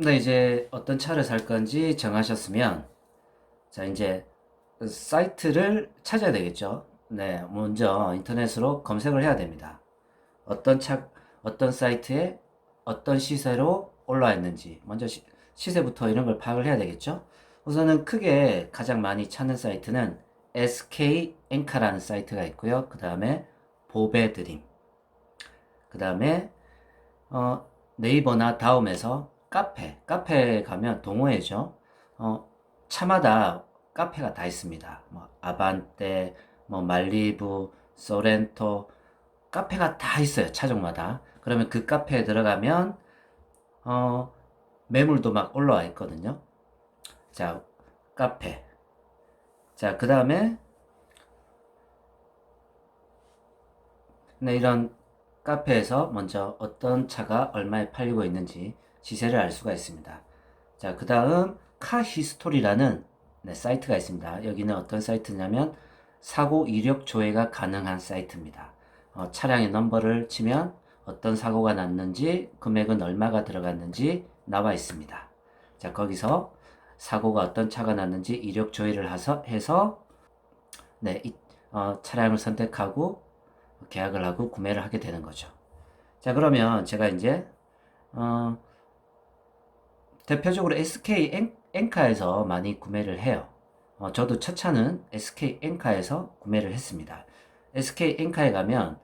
네, 이제 어떤 차를 살 건지 정하셨으면, 자, 이제 그 사이트를 찾아야 되겠죠. 네, 먼저 인터넷으로 검색을 해야 됩니다. 어떤 차, 어떤 사이트에 어떤 시세로 올라와 있는지, 먼저 시세부터 이런 걸 파악을 해야 되겠죠. 우선은 크게 가장 많이 찾는 사이트는 SK 엔카라는 사이트가 있고요. 그 다음에 보배드림, 그 다음에 네이버나 다음에서 카페 가면 동호회죠. 어, 차마다 카페가 다 있습니다. 뭐 아반떼, 뭐 말리부, 소렌토 카페가 다 있어요. 차종마다. 그러면 그 카페에 들어가면 어, 매물도 막 올라와 있거든요. 자, 카페. 자, 그 다음에 네, 이런 카페에서 먼저 어떤 차가 얼마에 팔리고 있는지 시세를 알 수가 있습니다. 자, 그 다음 카히스토리라는 네, 사이트가 있습니다. 여기는 어떤 사이트냐면 사고 이력 조회가 가능한 사이트입니다. 차량의 넘버를 치면 어떤 사고가 났는지 금액은 얼마가 들어갔는지 나와 있습니다. 자, 거기서 사고가 어떤 차가 났는지 이력 조회를 해서 네, 차량을 선택하고 계약을 하고 구매를 하게 되는 거죠. 자, 그러면 제가 이제 어, 대표적으로 SK 엔카에서 많이 구매를 해요. 저도 첫 차는 SK 엔카에서 구매를 했습니다. SK 엔카에 가면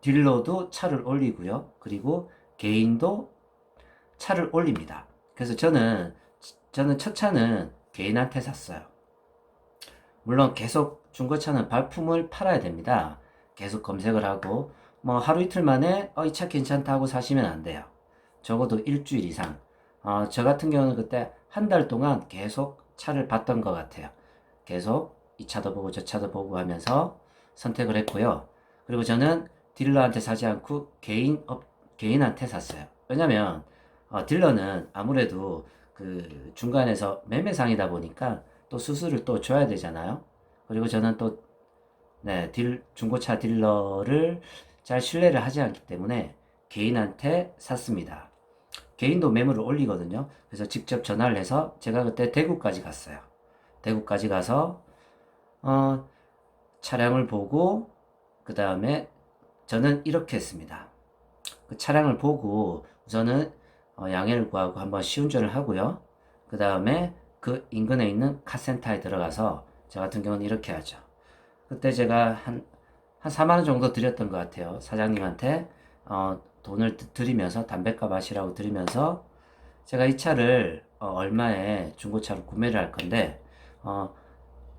딜러도 차를 올리고요. 그리고 개인도 차를 올립니다. 그래서 저는 첫 차는 개인한테 샀어요. 물론 계속 중고차는 발품을 팔아야 됩니다. 계속 검색을 하고 뭐 하루 이틀 만에 이 차 괜찮다고 사시면 안 돼요. 적어도 일주일 이상. 저 같은 경우는 그때 한 달 동안 계속 차를 봤던 것 같아요. 계속 이 차도 보고 저 차도 보고 하면서 선택을 했고요. 그리고 저는 딜러한테 사지 않고 개인한테 샀어요. 왜냐면 딜러는 아무래도 그 중간에서 매매상이다 보니까 또 수수료를 또 줘야 되잖아요. 그리고 저는 또 네, 중고차 딜러를 잘 신뢰를 하지 않기 때문에 개인한테 샀습니다. 개인도 매물을 올리거든요. 그래서 직접 전화를 해서 제가 그때 대구까지 갔어요. 대구까지 가서 어, 차량을 보고 그 다음에 저는 이렇게 했습니다. 그 차량을 보고 우선은 양해를 구하고 한번 시운전을 하고요. 그 다음에 그 인근에 있는 카센터에 들어가서 저 같은 경우는 이렇게 하죠. 그때 제가 한 4만 원 정도 드렸던 것 같아요. 사장님한테 돈을 드리면서 담배값 하시라고 드리면서 제가 이 차를 얼마에 중고차로 구매를 할 건데 어,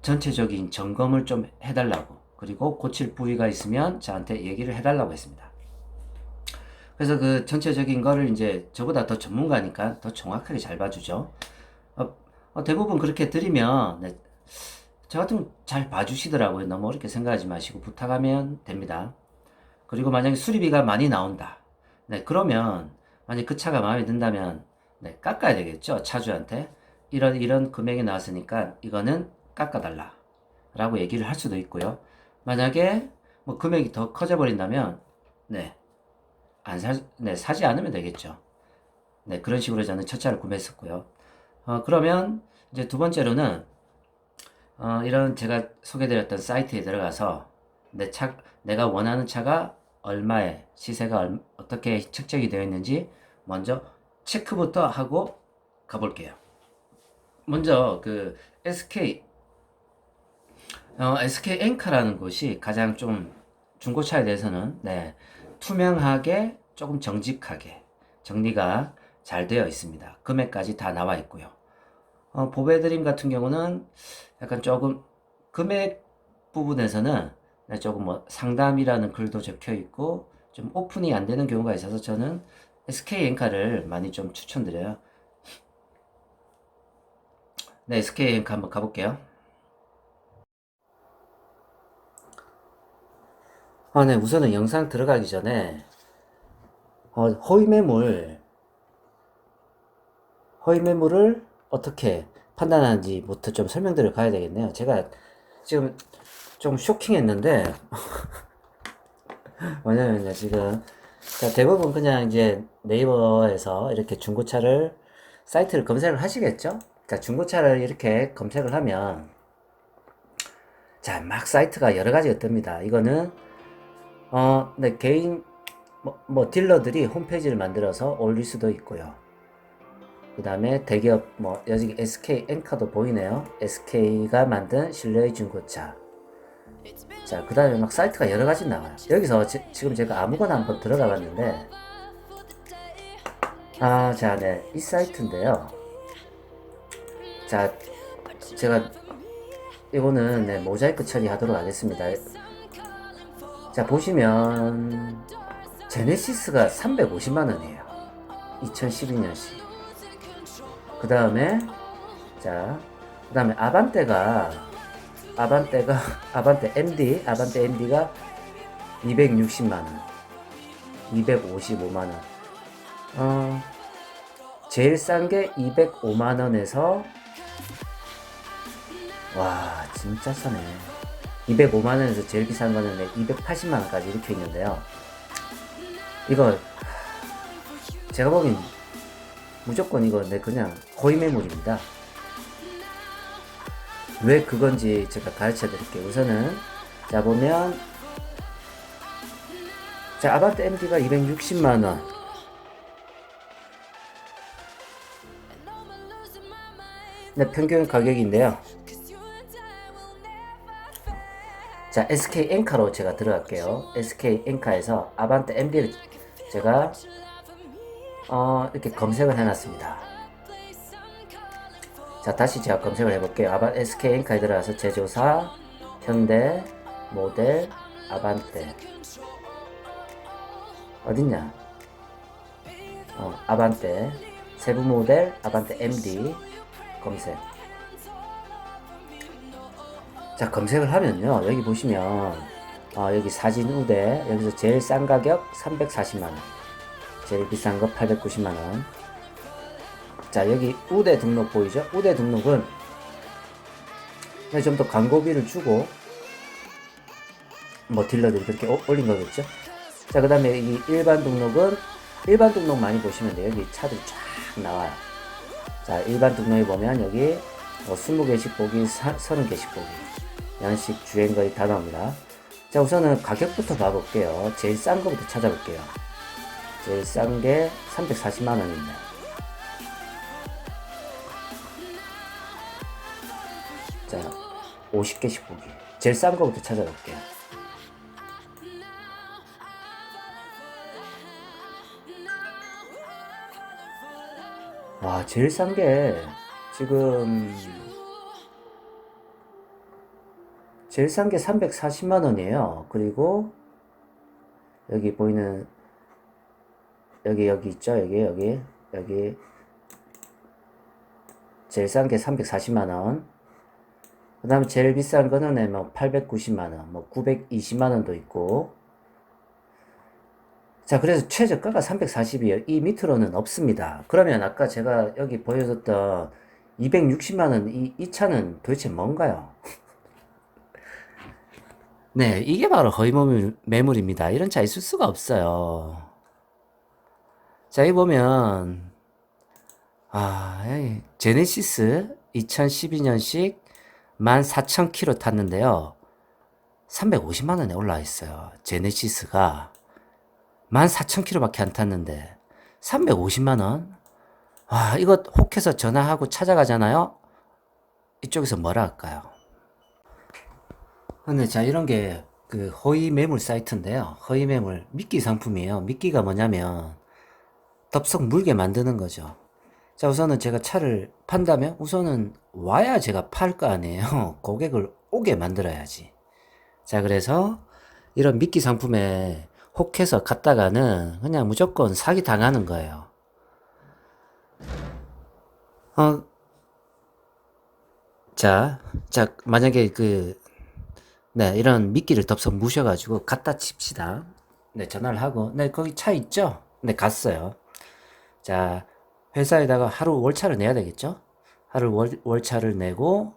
전체적인 점검을 좀 해달라고 그리고 고칠 부위가 있으면 저한테 얘기를 해달라고 했습니다. 그래서 그 전체적인 거를 이제 저보다 더 전문가니까 더 정확하게 잘 봐주죠. 대부분 그렇게 드리면 네, 저 같은 건 잘 봐주시더라고요. 너무 어렵게 생각하지 마시고 부탁하면 됩니다. 그리고 만약에 수리비가 많이 나온다. 네, 그러면 만약 그 차가 마음에 든다면 네, 깎아야 되겠죠. 차주한테 이런 금액이 나왔으니까 이거는 깎아달라 라고 얘기를 할 수도 있고요. 만약에 뭐 금액이 더 커져 버린다면 네, 네, 사지 않으면 되겠죠. 네, 그런 식으로 저는 첫 차를 구매했었고요. 그러면 이제 두 번째로는 이런 제가 소개드렸던 사이트에 들어가서 내가 원하는 차가 얼마에 시세가 어떻게 책정이 되어 있는지 먼저 체크부터 하고 가볼게요. 먼저 그 SK 엔카라는 곳이 가장 좀 중고차에 대해서는 네, 투명하게 조금 정직하게 정리가 잘 되어 있습니다. 금액까지 다 나와 있고요. 보배드림 같은 경우는 약간 조금 금액 부분에서는 네, 조금 뭐 상담이라는 글도 적혀 있고 좀 오픈이 안 되는 경우가 있어서 저는 SK 엔카를 많이 좀 추천드려요. 네, SK 엔카 한번 가볼게요. 네, 우선은 영상 들어가기 전에 허위 매물을 어떻게 판단하는지부터 좀 설명드려 가야 되겠네요. 제가 지금 좀 쇼킹했는데 뭐냐면요, 지금. 자, 대부분 그냥 이제 네이버에서 이렇게 중고차를 사이트를 검색을 하시겠죠? 자, 중고차를 이렇게 검색을 하면, 자, 막 사이트가 여러 가지가 뜹니다. 이거는, 네, 개인, 딜러들이 홈페이지를 만들어서 올릴 수도 있고요. 그 다음에 대기업, 여기 SK 엔카도 보이네요. SK가 만든 신뢰의 중고차. 자, 그 다음에 막 사이트가 여러 가지 나와요. 여기서 지금 제가 아무거나 한번 들어가 봤는데, 자, 네, 이 사이트인데요. 자, 제가 이거는 네, 모자이크 처리하도록 하겠습니다. 자, 보시면 제네시스가 350만원이에요. 2012년식. 그 다음에 자, 그 다음에 아반떼 MD가 260만원, 255만원. 제일 싼 게 205만원에서, 와, 진짜 싸네. 205만원에서 제일 비싼 거는 280만원까지 이렇게 있는데요. 이거, 제가 보기엔 무조건 이거 그냥 거의 매물입니다. 왜 그건지 제가 가르쳐 드릴게요. 우선은, 자, 보면, 자, 아반떼 MD가 260만원. 네, 평균 가격인데요. 자, SK 엔카로 제가 들어갈게요. SK 엔카에서 아반떼 MD를 제가 이렇게 검색을 해놨습니다. 자, 다시 제가 검색을 해볼게요. SK 엔카에 들어가서 제조사, 현대, 모델, 아반떼. 어딨냐? 아반떼, 세부 모델, 아반떼 MD 검색. 자, 검색을 하면요. 여기 보시면, 여기 사진 우대, 여기서 제일 싼 가격 340만원. 제일 비싼 거 890만원. 자, 여기 우대 등록 보이죠? 우대 등록은 좀 더 광고비를 주고 딜러들이 그렇게 올린 거겠죠? 자, 그 다음에 이 일반 등록 많이 보시면 돼요. 여기 차들이 쫙 나와요. 자, 일반 등록에 보면 여기 20개씩 보기, 30개씩 보기, 양식, 주행 거의 다 나옵니다. 자, 우선은 가격부터 봐볼게요. 제일 싼 거부터 찾아볼게요. 제일 싼 게 340만원입니다. 자, 50개씩 보기. 제일 싼 거부터 찾아볼게요. 와, 제일 싼 게 지금 제일 싼 게 340만원이에요. 그리고 여기 보이는 여기 있죠? 여기 제일 싼 게 340만원. 그 다음에 제일 비싼 거는 890만원, 920만원도 있고. 자, 그래서 최저가가 340이에요. 이 밑으로는 없습니다. 그러면 아까 제가 여기 보여줬던 260만원 이 차는 도대체 뭔가요? 네, 이게 바로 허위 매물입니다. 이런 차 있을 수가 없어요. 자, 여기 보면, 제네시스 2012년식 14,000km 탔는데요. 350만원에 올라와 있어요. 제네시스가 14,000km밖에 안 탔는데 350만원? 와, 이거 혹해서 전화하고 찾아가잖아요. 이쪽에서 뭐라 할까요? 근데 자, 이런 게 그 허위 매물 사이트인데요. 허위 매물 미끼 상품이에요. 미끼가 뭐냐면 덥석 물게 만드는 거죠. 자, 우선은 제가 차를 판다면 우선은 와야 제가 팔 거 아니에요. 고객을 오게 만들어야지. 자, 그래서 이런 미끼 상품에 혹해서 갔다가는 그냥 무조건 사기 당하는 거예요. 자, 만약에 이런 미끼를 덥석 무셔가지고 갖다 칩시다. 네, 전화를 하고, 네, 거기 차 있죠? 네, 갔어요. 자, 회사에다가 하루 월차를 내야 되겠죠? 하루 월차를 내고,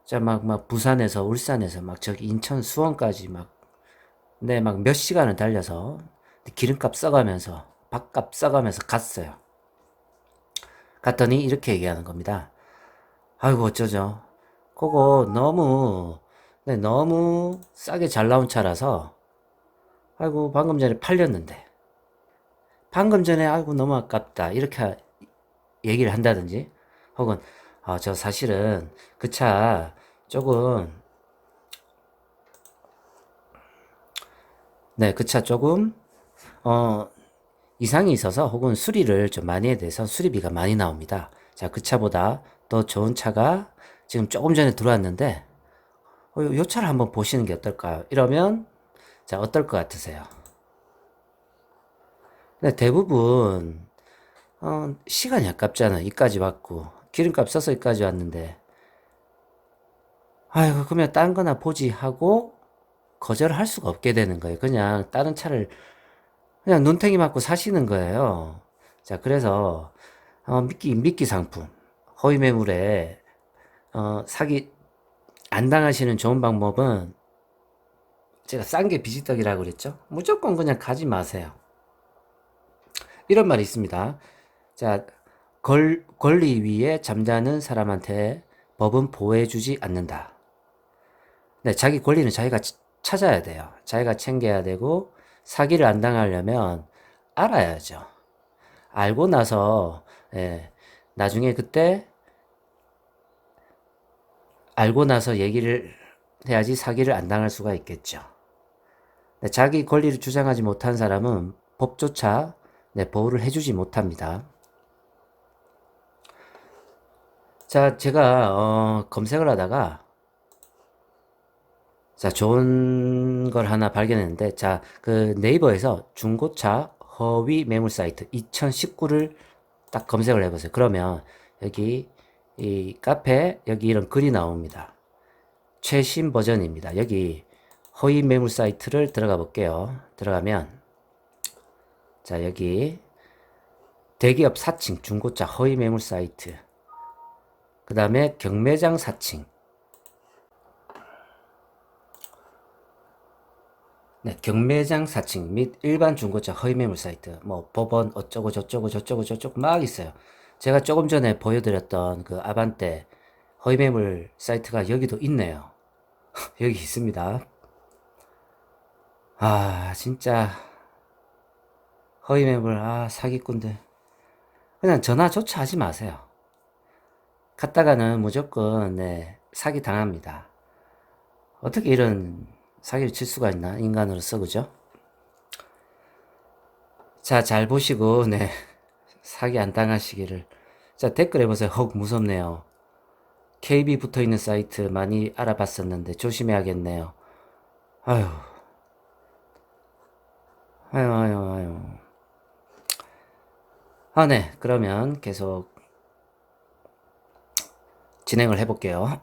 자, 막 부산에서, 울산에서, 저기 인천, 수원까지 막 몇 시간을 달려서, 기름값 써가면서, 밥값 써가면서 갔어요. 갔더니 이렇게 얘기하는 겁니다. 아이고, 어쩌죠. 그거 너무, 네, 너무 싸게 잘 나온 차라서, 아이고, 방금 전에 팔렸는데. 방금 전에, 아이고, 너무 아깝다. 이렇게 얘기를 한다든지, 혹은, 저 사실은 그 차 조금, 네, 그 차 조금, 어, 이상이 있어서 혹은 수리를 좀 많이 해야 돼서 수리비가 많이 나옵니다. 자, 그 차보다 더 좋은 차가 지금 조금 전에 들어왔는데, 요 차를 한번 보시는 게 어떨까요? 이러면, 자, 어떨 것 같으세요? 근데 대부분, 시간이 아깝잖아. 이까지 왔고. 기름값 써서 이까지 왔는데, 아이고, 그러면 딴 거나 보지 하고 거절을 할 수가 없게 되는 거예요. 그냥 다른 차를 그냥 눈탱이 맞고 사시는 거예요. 자, 그래서, 미끼 상품, 허위 매물에, 사기 안 당하시는 좋은 방법은 제가 싼 게 비지떡이라고 그랬죠? 무조건 그냥 가지 마세요. 이런 말이 있습니다. 자, 권리 위에 잠자는 사람한테 법은 보호해주지 않는다. 네, 자기 권리는 자기가 찾아야 돼요. 자기가 챙겨야 되고, 사기를 안 당하려면 알아야죠. 알고 나서, 예, 나중에 그때 알고 나서 얘기를 해야지 사기를 안 당할 수가 있겠죠. 네, 자기 권리를 주장하지 못한 사람은 법조차 네, 보호를 해주지 못합니다. 자, 제가 검색을 하다가 자, 좋은 걸 하나 발견했는데 자, 그 네이버에서 중고차 허위 매물 사이트 2019를 딱 검색을 해보세요. 그러면 여기 이 카페 여기 이런 글이 나옵니다. 최신 버전입니다. 여기 허위 매물 사이트를 들어가 볼게요. 들어가면 자, 여기 대기업 사칭 중고차 허위 매물 사이트, 그 다음에 경매장 사칭, 네, 경매장 사칭 및 일반 중고차 허위 매물 사이트, 뭐 법원 어쩌고 저쩌고 저쩌고 저쩌고 막 있어요. 제가 조금 전에 보여드렸던 그 아반떼 허위 매물 사이트가 여기도 있네요. 여기 있습니다. 진짜 허위 매물, 사기꾼들. 그냥 전화조차 하지 마세요. 갔다가는 무조건, 네, 사기 당합니다. 어떻게 이런 사기를 칠 수가 있나? 인간으로서, 그죠? 자, 잘 보시고, 네, 사기 안 당하시기를. 자, 댓글 해보세요. 헉, 무섭네요. KB 붙어 있는 사이트 많이 알아봤었는데 조심해야겠네요. 아유, 아유, 아유, 아유. 네. 그러면 계속 진행을 해볼게요.